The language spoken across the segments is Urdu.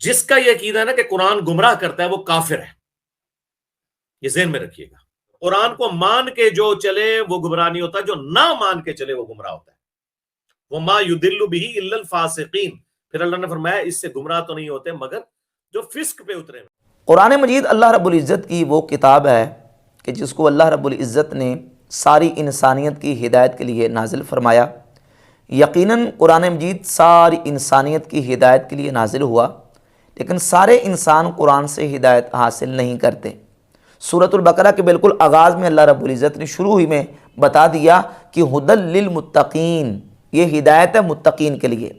جس کا یہ عقیدہ ہے نا کہ قرآن گمراہ کرتا ہے وہ کافر ہے، یہ ذہن میں رکھیے گا۔ قرآن کو مان کے جو چلے وہ گمراہ نہیں ہوتا، جو نہ مان کے چلے وہ گمراہ ہوتا ہے۔ وَمَا يُضِلُّ بِهِ إِلَّا الْفَاسِقِينَ، پھر اللہ نے فرمایا اس سے گمراہ تو نہیں ہوتے مگر جو فسق پہ اترے ہیں۔ قرآن مجید اللہ رب العزت کی وہ کتاب ہے کہ جس کو اللہ رب العزت نے ساری انسانیت کی ہدایت کے لیے نازل فرمایا۔ یقیناً قرآن مجید ساری انسانیت کی ہدایت کے لیے نازل ہوا، لیکن سارے انسان قرآن سے ہدایت حاصل نہیں کرتے۔ سورۃ البقرہ کے بالکل آغاز میں اللہ رب العزت نے شروع ہی میں بتا دیا کہ ھدی للمتقین، یہ ہدایت ہے متقین کے لیے۔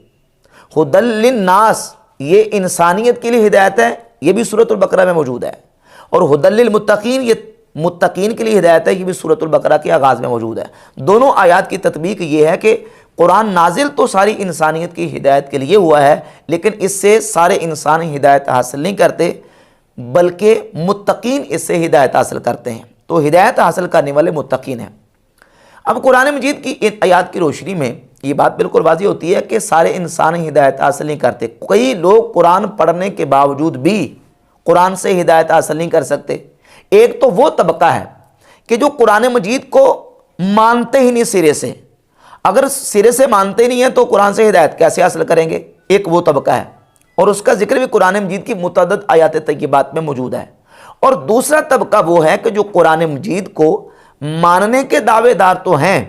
ھدی للناس، یہ انسانیت کے لیے ہدایت ہے، یہ بھی سورۃ البقرہ میں موجود ہے، اور ھدی للمتقین، یہ متقین کے لیے ہدایت ہے، یہ بھی سورۃ البقرہ کے آغاز میں موجود ہے۔ دونوں آیات کی تطبیق یہ ہے کہ قرآن نازل تو ساری انسانیت کی ہدایت کے لیے ہوا ہے، لیکن اس سے سارے انسان ہدایت حاصل نہیں کرتے، بلکہ متقین اس سے ہدایت حاصل کرتے ہیں۔ تو ہدایت حاصل کرنے والے متقین ہیں۔ اب قرآن مجید کی ان آیات کی روشنی میں یہ بات بالکل واضح ہوتی ہے کہ سارے انسان ہدایت حاصل نہیں کرتے۔ کئی لوگ قرآن پڑھنے کے باوجود بھی قرآن سے ہدایت حاصل نہیں کر سکتے۔ ایک تو وہ طبقہ ہے کہ جو قرآن مجید کو مانتے ہی نہیں سرے سے، اگر سرے سے مانتے نہیں ہیں تو قرآن سے ہدایت کیسے حاصل کریں گے؟ ایک وہ طبقہ ہے، اور اس کا ذکر بھی قرآن مجید کی متعدد آیات طیبات میں موجود ہے۔ اور دوسرا طبقہ وہ ہے کہ جو قرآن مجید کو ماننے کے دعوے دار تو ہیں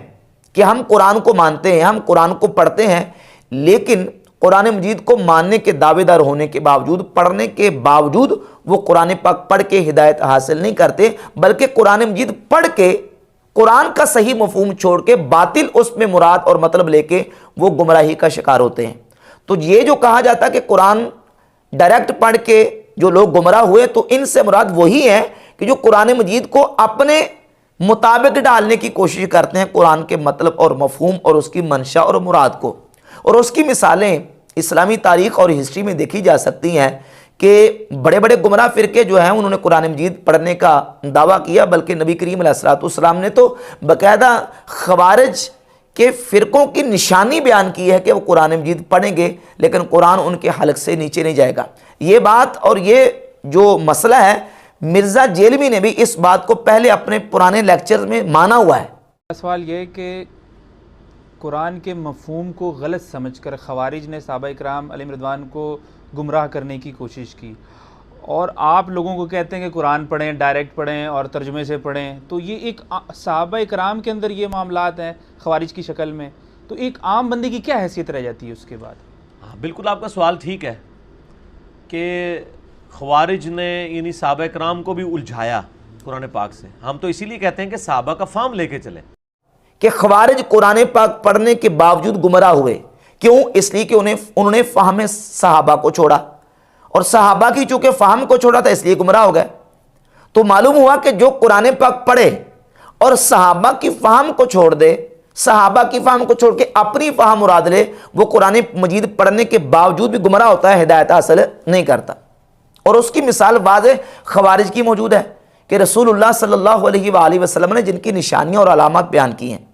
کہ ہم قرآن کو مانتے ہیں، ہم قرآن کو پڑھتے ہیں، لیکن قرآن مجید کو ماننے کے دعوے دار ہونے کے باوجود، پڑھنے کے باوجود وہ قرآن پاک پڑھ کے ہدایت حاصل نہیں کرتے، بلکہ قرآن مجید پڑھ کے قرآن کا صحیح مفہوم چھوڑ کے باطل اس میں مراد اور مطلب لے کے وہ گمراہی کا شکار ہوتے ہیں۔ تو یہ جو کہا جاتا ہے کہ قرآن ڈائریکٹ پڑھ کے جو لوگ گمراہ ہوئے، تو ان سے مراد وہی ہے کہ جو قرآن مجید کو اپنے مطابق ڈالنے کی کوشش کرتے ہیں، قرآن کے مطلب اور مفہوم اور اس کی منشا اور مراد کو۔ اور اس کی مثالیں اسلامی تاریخ اور ہسٹری میں دیکھی جا سکتی ہیں کہ بڑے بڑے گمراہ فرقے جو ہیں انہوں نے قرآن مجید پڑھنے کا دعویٰ کیا، بلکہ نبی کریم علیہ السلام نے تو باقاعدہ خوارج کے فرقوں کی نشانی بیان کی ہے کہ وہ قرآن مجید پڑھیں گے لیکن قرآن ان کے حلق سے نیچے نہیں جائے گا۔ یہ بات اور یہ جو مسئلہ ہے، مرزا جیلوی نے بھی اس بات کو پہلے اپنے پرانے لیکچرز میں مانا ہوا ہے۔ سوال یہ ہے کہ قرآن کے مفہوم کو غلط سمجھ کر خوارج نے صحابہ کرام علیہم رضوان کو گمراہ کرنے کی کوشش کی، اور آپ لوگوں کو کہتے ہیں کہ قرآن پڑھیں، ڈائریکٹ پڑھیں اور ترجمے سے پڑھیں۔ تو یہ ایک صحابہ کرام کے اندر یہ معاملات ہیں خوارج کی شکل میں، تو ایک عام بندے کی کیا حیثیت رہ جاتی ہے اس کے بعد؟ ہاں بالکل، آپ کا سوال ٹھیک ہے کہ خوارج نے یعنی صحابہ کرام کو بھی الجھایا قرآن پاک سے۔ ہم تو اسی لیے کہتے ہیں کہ صحابہ کا فہم لے کے چلیں کہ خوارج قرآن پاک پڑھنے کے باوجود گمراہ ہوئے، کیوں؟ اس لیے کہ انہوں نے فہم صحابہ کو چھوڑا، اور صحابہ کی چونکہ فہم کو چھوڑا تھا اس لیے گمراہ ہو گئے۔ تو معلوم ہوا کہ جو قرآن پاک پڑھے اور صحابہ کی فہم کو چھوڑ دے، صحابہ کی فہم کو چھوڑ کے اپنی فہم مراد لے، وہ قرآن مجید پڑھنے کے باوجود بھی گمراہ ہوتا ہے، ہدایت حاصل نہیں کرتا۔ اور اس کی مثال واضح خوارج کی موجود ہے کہ رسول اللہ صلی اللہ علیہ وآلہ وسلم نے جن کی نشانیاں اور علامات بیان کی ہیں،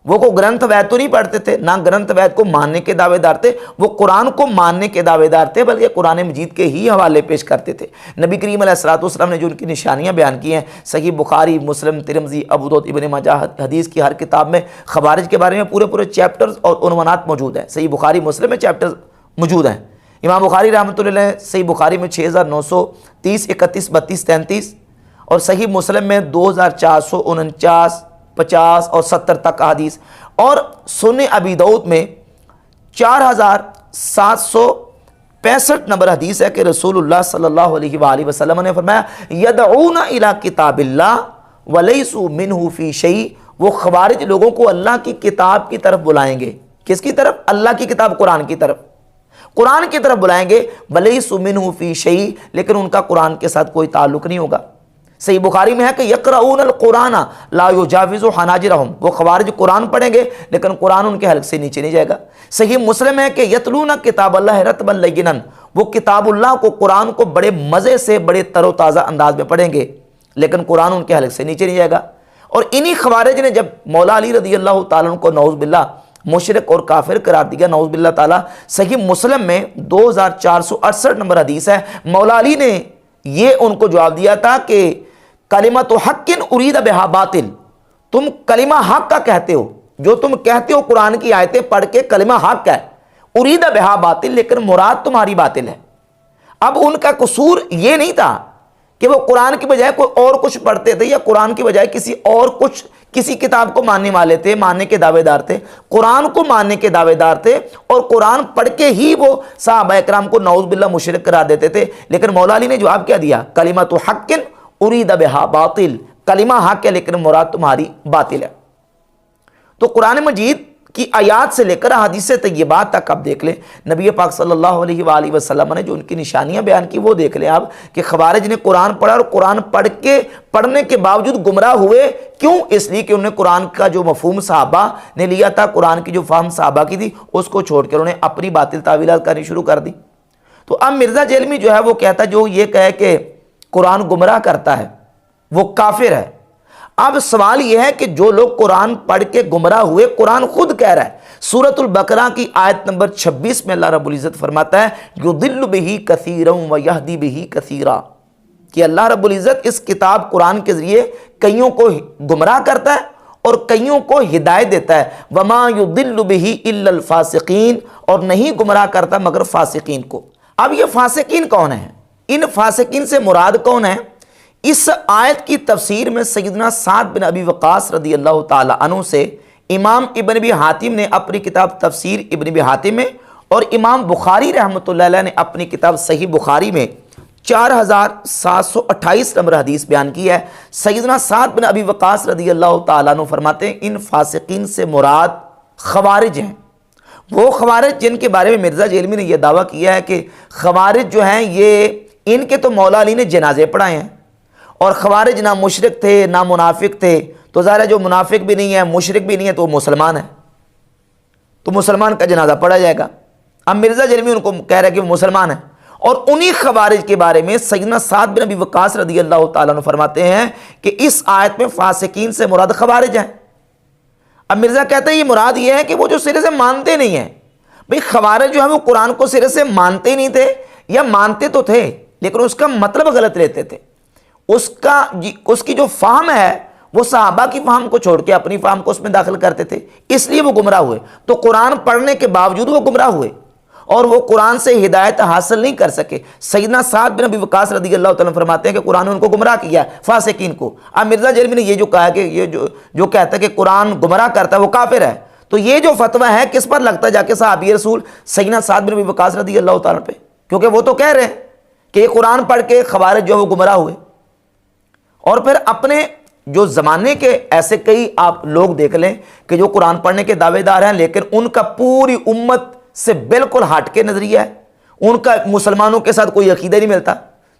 وہ کو گرنتھ وید تو نہیں پڑھتے تھے، نہ گرنتھ وید کو ماننے کے دعوے دار تھے، وہ قرآن کو ماننے کے دعوے دار تھے، بلکہ قرآن مجید کے ہی حوالے پیش کرتے تھے۔ نبی کریم علیہ السلام نے جو ان کی نشانیاں بیان کی ہیں، صحیح بخاری، مسلم، ترمذی، ابو داؤد، ابن ماجہ، حدیث کی ہر کتاب میں خوارج کے بارے میں پورے چیپٹرز اور عنوانات موجود ہیں۔ صحیح بخاری، مسلم میں چیپٹرز موجود ہیں۔ امام بخاری رحمۃ اللہ علیہ صحیح بخاری میں 6930، 31، 32، 33، اور صحیح مسلم میں 2449، 50 اور 70 تک حدیث، اور سنن ابی داؤد میں 4765 نمبر حدیث ہے کہ رسول اللہ صلی اللہ علیہ وآلہ وسلم نے فرمایا یدعون الی کتاب اللہ ولیسوا منہ فی شیء، وہ خوارج لوگوں کو اللہ کی کتاب کی طرف بلائیں گے۔ کس کی طرف؟ اللہ کی کتاب قرآن کی طرف، قرآن کی طرف بلائیں گے، ولیسوا منہ فی شیء، لیکن ان کا قرآن کے ساتھ کوئی تعلق نہیں ہوگا۔ صحیح بخاری میں ہے کہ یقرؤون القرآن لا یجاوز حناجرہم، وہ خوارج قرآن پڑھیں گے لیکن قرآن ان کے حلق سے نیچے نہیں جائے گا۔ صحیح مسلم ہے کہ یتلون کتاب اللہ رتبا لینا، وہ کتاب اللہ کو، قرآن کو بڑے مزے سے، بڑے تر و تازہ انداز میں پڑھیں گے لیکن قرآن ان کے حلق سے نیچے نہیں جائے گا۔ اور انہی خوارج نے جب مولا علی رضی اللہ تعالیٰ عنہ کو نعوذ باللہ مشرک اور کافر قرار دیا، نعوذ باللہ تعالیٰ۔ صحیح مسلم میں 2468 نمبر حدیث ہے، مولا علی نے یہ ان کو جواب دیا تھا کہ کلمۃ حق ارید بہا باطل، تم کلمہ حق کا کہتے ہو، جو تم کہتے ہو قرآن کی آیتیں پڑھ کے کلمہ حق ہے، ارید بہا باطل، لیکن مراد تمہاری باطل ہے۔ اب ان کا قصور یہ نہیں تھا کہ وہ قرآن کی بجائے کوئی اور کچھ پڑھتے تھے یا قرآن کی بجائے کسی کتاب کو ماننے والے تھے، ماننے کے دعوے دار تھے، قرآن کو ماننے کے دعوے دار تھے، اور قرآن پڑھ کے ہی وہ صحابہ اکرام کو نعوذ باللہ مشرک قرار دیتے تھے۔ لیکن مولا علی نے جواب کیا دیا؟ کلمۃ حق ارید بہا باطل، کلمہ حق ہے لیکن مراد تمہاری باطل ہے۔ تو قرآن مجید کی آیات سے لے کر احادیث طیبات تک آپ دیکھ لیں، نبی پاک صلی اللہ علیہ وآلہ وسلم نے جو ان کی نشانیاں بیان کی وہ دیکھ لیں آپ، کہ خوارج نے قرآن پڑھا اور قرآن پڑھنے کے باوجود گمراہ ہوئے۔ کیوں؟ اس لیے کہ انہوں نے قرآن کا جو مفہوم صحابہ نے لیا تھا، قرآن کی جو فہم صحابہ کی تھی، اس کو چھوڑ کر انہوں نے اپنی باطل تعویلات کرنی شروع کر دی۔ تو اب مرزا جیلمی جو ہے وہ کہتا جو یہ کہے کہ قرآن گمراہ کرتا ہے وہ کافر ہے۔ اب سوال یہ ہے کہ جو لوگ قرآن پڑھ کے گمراہ ہوئے، قرآن خود کہہ رہا ہے، سورۃ البقرہ کی آیت نمبر 26 میں اللہ رب العزت فرماتا ہے یضل بہ کثیرا ویہدی بہ کثیرا، کہ اللہ رب العزت اس کتاب قرآن کے ذریعے کئیوں کو گمراہ کرتا ہے اور کئیوں کو ہدایت دیتا ہے۔ وما یضل بہ الا الفاسقین، اور نہیں گمراہ کرتا مگر فاسقین کو۔ اب یہ فاسقین کون ہیں؟ ان فاسقین سے مراد کون ہے؟ اس آیت کی تفسیر میں سیدنا سعد بن ابی وقاص رضی اللہ تعالی عنہ سے امام ابن ابی حاتم نے اپنی کتاب تفسیر ابن ابی حاتم میں، اور امام بخاری رحمۃ اللہ علیہ نے اپنی کتاب صحیح بخاری میں 4728 نمبر حدیث بیان کی ہے۔ سیدنا سعد بن ابی وقاص رضی اللہ تعالیٰ عنہ فرماتے ہیں ان فاسقین سے مراد خوارج ہیں، وہ خوارج جن کے بارے میں مرزا جیلمی نے یہ دعویٰ کیا ہے کہ خوارج جو ہیں یہ ان کے تو مولا علی نے جنازے پڑھائے ہیں، اور خوارج نہ مشرک تھے نہ منافق تھے، تو ظاہر ہے جو منافق بھی نہیں ہے مشرک بھی نہیں ہے تو وہ مسلمان ہے، تو مسلمان کا جنازہ پڑھا جائے گا۔ اب مرزا جیلمی ان کو کہہ رہا ہے کہ وہ مسلمان ہیں، اور انہی خوارج کے بارے میں سیدنا سعد بن ابی وقاص رضی اللہ تعالیٰ عنہ فرماتے ہیں کہ اس آیت میں فاسقین سے مراد خوارج ہیں۔ اب مرزا کہتے ہیں یہ مراد یہ ہے کہ وہ جو سرے سے مانتے نہیں ہیں۔ بھئی خوارج جو ہے وہ قرآن کو سرے سے مانتے نہیں تھے، یا مانتے تو تھے لیکن اس کا مطلب غلط لیتے تھے، اس کی جو فہم ہے وہ صحابہ کی فہم کو چھوڑ کے اپنی فہم کو اس میں داخل کرتے تھے، اس لیے وہ گمراہ ہوئے۔ تو قرآن پڑھنے کے باوجود وہ گمراہ ہوئے اور وہ قرآن سے ہدایت حاصل نہیں کر سکے۔ سیدنا سعد بن ابی وقاص رضی اللہ تعالیٰ فرماتے ہیں کہ قرآن نے ان کو گمراہ کیا ہے، فاسقین کو۔ اب مرزا جیلمی نے یہ جو کہا کہ یہ جو کہتا ہے کہ قرآن گمراہ کرتا ہے وہ کافر ہے، تو یہ جو فتویٰ ہے کس پر لگتا ہے؟ جا کے صحابی رسول سیدنا سعد بن ابی وقاص رضی اللہ تعالیٰ پہ، کیونکہ وہ تو کہہ رہے ہیں کہ یہ قرآن پڑھ کے خوارج جو ہے وہ گمراہ ہوئے۔ اور پھر اپنے جو زمانے کے ایسے کئی آپ لوگ دیکھ لیں کہ جو قرآن پڑھنے کے دعوے دار ہیں لیکن ان کا پوری امت سے بالکل ہٹ کے نظریہ ہے، ان کا مسلمانوں کے ساتھ کوئی عقیدہ نہیں ملتا۔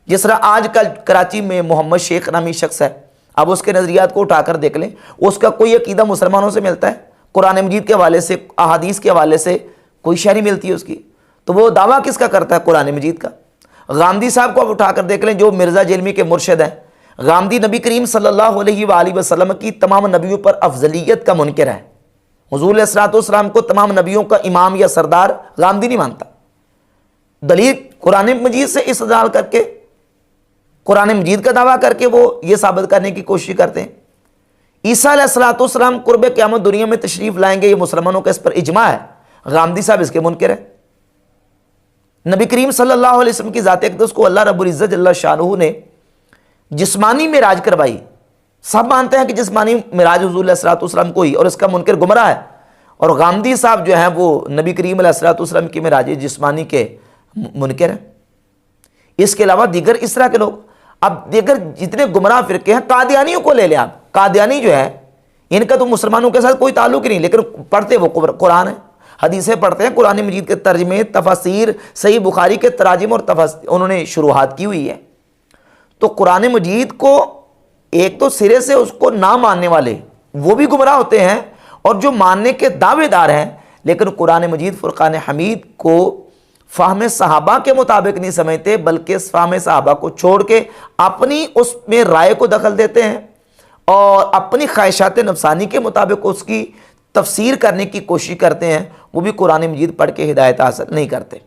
جس طرح آج کل کراچی میں محمد شیخ نامی شخص ہے، اب اس کے نظریات کو اٹھا کر دیکھ لیں، اس کا کوئی عقیدہ مسلمانوں سے ملتا ہے؟ قرآن مجید کے حوالے سے، احادیث کے حوالے سے کوئی شے نہیں ملتی ہے اس کی، تو وہ دعویٰ کس کا کرتا ہے؟ قرآن مجید کا۔ غامدی صاحب کو اب اٹھا کر دیکھ لیں جو مرزا جیلمی کے مرشد ہیں، غامدی نبی کریم صلی اللہ علیہ وآلہ وسلم کی تمام نبیوں پر افضلیت کا منکر ہے، حضور علیہ الصلوۃ والسلام کو تمام نبیوں کا امام یا سردار غامدی نہیں مانتا۔ دلیل قرآن مجید سے استدلال کر کے، قرآن مجید کا دعویٰ کر کے وہ یہ ثابت کرنے کی کوشش کرتے ہیں عیسیٰ علیہ الصلوۃ والسلام قرب قیامت دنیا میں تشریف لائیں گے، یہ مسلمانوں کا اس پر اجماع ہے، غامدی صاحب اس کے منکر ہے۔ نبی کریم صلی اللہ علیہ وسلم کی ذات اقدس کو اللہ رب العزت جل شانہ نے جسمانی معراج کروائی، سب مانتے ہیں کہ جسمانی معراج حضور علیہ الصلوۃ والسلام کو ہی، اور اس کا منکر گمراہ ہے۔ اور غامدی صاحب جو ہیں وہ نبی کریم علیہ الصلوۃ والسلام کی معراج جسمانی کے منکر ہیں۔ اس کے علاوہ دیگر اس طرح کے لوگ، اب دیگر جتنے گمراہ فرقے ہیں، قادیانیوں کو لے لیں آپ، قادیانی جو ہے ان کا تو مسلمانوں کے ساتھ کوئی تعلق ہی نہیں، لیکن پڑھتے وہ قرآن ہے، حدیثیں پڑھتے ہیں، قرآن مجید کے ترجمے، تفاسیر، صحیح بخاری کے تراجم اور انہوں نے شروحات کی ہوئی ہے۔ تو قرآن مجید کو ایک تو سرے سے اس کو نہ ماننے والے وہ بھی گمراہ ہوتے ہیں، اور جو ماننے کے دعوے دار ہیں لیکن قرآن مجید فرقان حمید کو فہم صحابہ کے مطابق نہیں سمجھتے، بلکہ فہم صحابہ کو چھوڑ کے اپنی اس میں رائے کو دخل دیتے ہیں اور اپنی خواہشات نفسانی کے مطابق اس کی تفسیر کرنے کی کوشش کرتے ہیں وہ بھی قرآن مجید پڑھ کے ہدایت حاصل نہیں کرتے۔